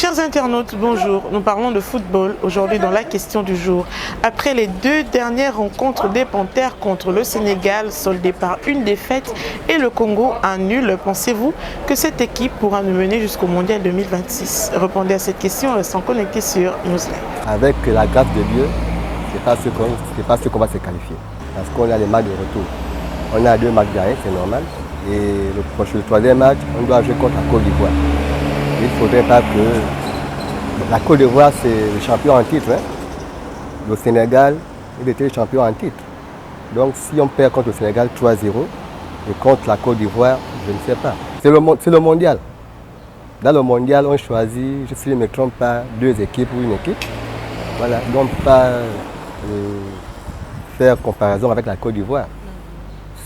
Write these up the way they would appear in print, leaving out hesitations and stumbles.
Chers internautes, bonjour. Nous parlons de football aujourd'hui dans la question du jour. Après les deux dernières rencontres des Panthères contre le Sénégal, soldées par une défaite, et le Congo un nul, pensez-vous que cette équipe pourra nous mener jusqu'au Mondial 2026? Répondez à cette question en restant connecté sur Newsline. Avec la grâce de Dieu, ce n'est pas ce qu'on va se qualifier. Parce qu'on a les matchs de retour. On a 2 matchs derrière, c'est normal. Et le troisième match, on doit jouer contre la Côte d'Ivoire. Il ne faudrait pas que... La Côte d'Ivoire, c'est le champion en titre. Hein. Le Sénégal, il était le champion en titre. Donc si on perd contre le Sénégal 3-0 et contre la Côte d'Ivoire, je ne sais pas. C'est le mondial. Dans le mondial, on choisit, si je ne me trompe pas, 2 équipes ou une équipe. Voilà, donc pas faire comparaison avec la Côte d'Ivoire.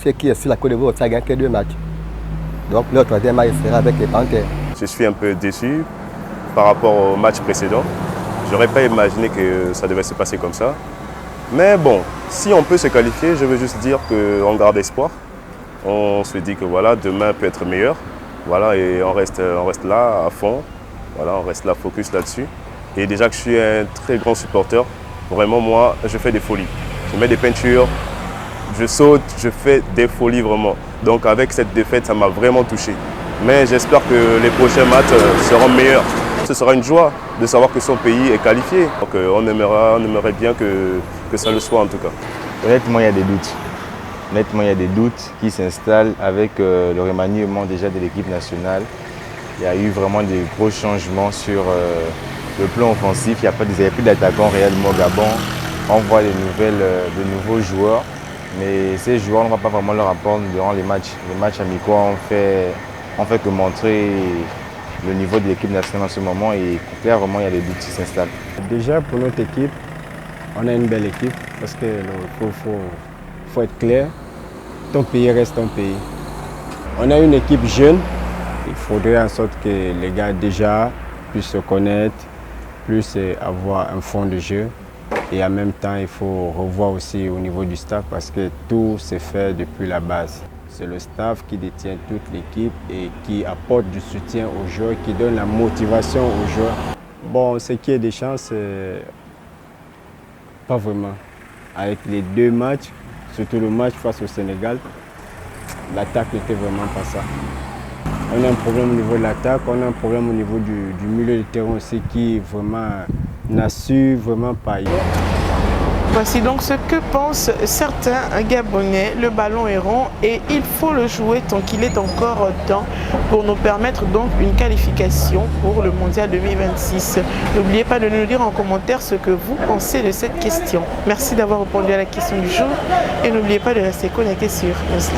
Ce qui est sur la Côte d'Ivoire, ça a gagné que 2 matchs. Donc le troisième match sera avec les Panthères. Je suis un peu déçu par rapport au match précédent. Je n'aurais pas imaginé que ça devait se passer comme ça. Mais bon, si on peut se qualifier, je veux juste dire qu'on garde espoir. On se dit que voilà, demain peut être meilleur. Voilà, et on reste là à fond. Voilà, on reste là, focus là-dessus. Et déjà que je suis un très grand supporter, vraiment moi, je fais des folies. Je mets des peintures, je saute, je fais des folies vraiment. Donc avec cette défaite, ça m'a vraiment touché. Mais j'espère que les prochains matchs seront meilleurs. Ce sera une joie de savoir que son pays est qualifié. Donc on aimerait bien que ça le soit en tout cas. Honnêtement, il y a des doutes. Honnêtement, il y a des doutes qui s'installent avec le remaniement déjà de l'équipe nationale. Il y a eu vraiment des gros changements sur le plan offensif. Il n'y a plus d'attaquants réellement au Gabon. On voit de nouveaux joueurs. Mais ces joueurs, on ne va pas vraiment leur apprendre durant les matchs. Les matchs amicaux, on fait que montrer le niveau de l'équipe nationale en ce moment et clairement, il y a des doutes qui s'installent. Déjà, pour notre équipe, on a une belle équipe parce qu'il faut être clair. Ton pays reste ton pays. On a une équipe jeune. Il faudrait en sorte que les gars déjà puissent se connaître, puissent avoir un fond de jeu. Et en même temps, il faut revoir aussi au niveau du staff parce que tout se fait depuis la base. C'est le staff qui détient toute l'équipe et qui apporte du soutien aux joueurs, qui donne la motivation aux joueurs. Bon, ce qui est des chances, pas vraiment. Avec les 2 matchs, surtout le match face au Sénégal, l'attaque n'était vraiment pas ça. On a un problème au niveau de l'attaque, on a un problème au niveau du milieu de terrain aussi qui vraiment n'a su vraiment pas y aller. Voici donc ce que pensent certains Gabonais. Le ballon est rond et il faut le jouer tant qu'il est encore temps pour nous permettre donc une qualification pour le Mondial 2026. N'oubliez pas de nous dire en commentaire ce que vous pensez de cette question. Merci d'avoir répondu à la question du jour et n'oubliez pas de rester connecté sur Newsline.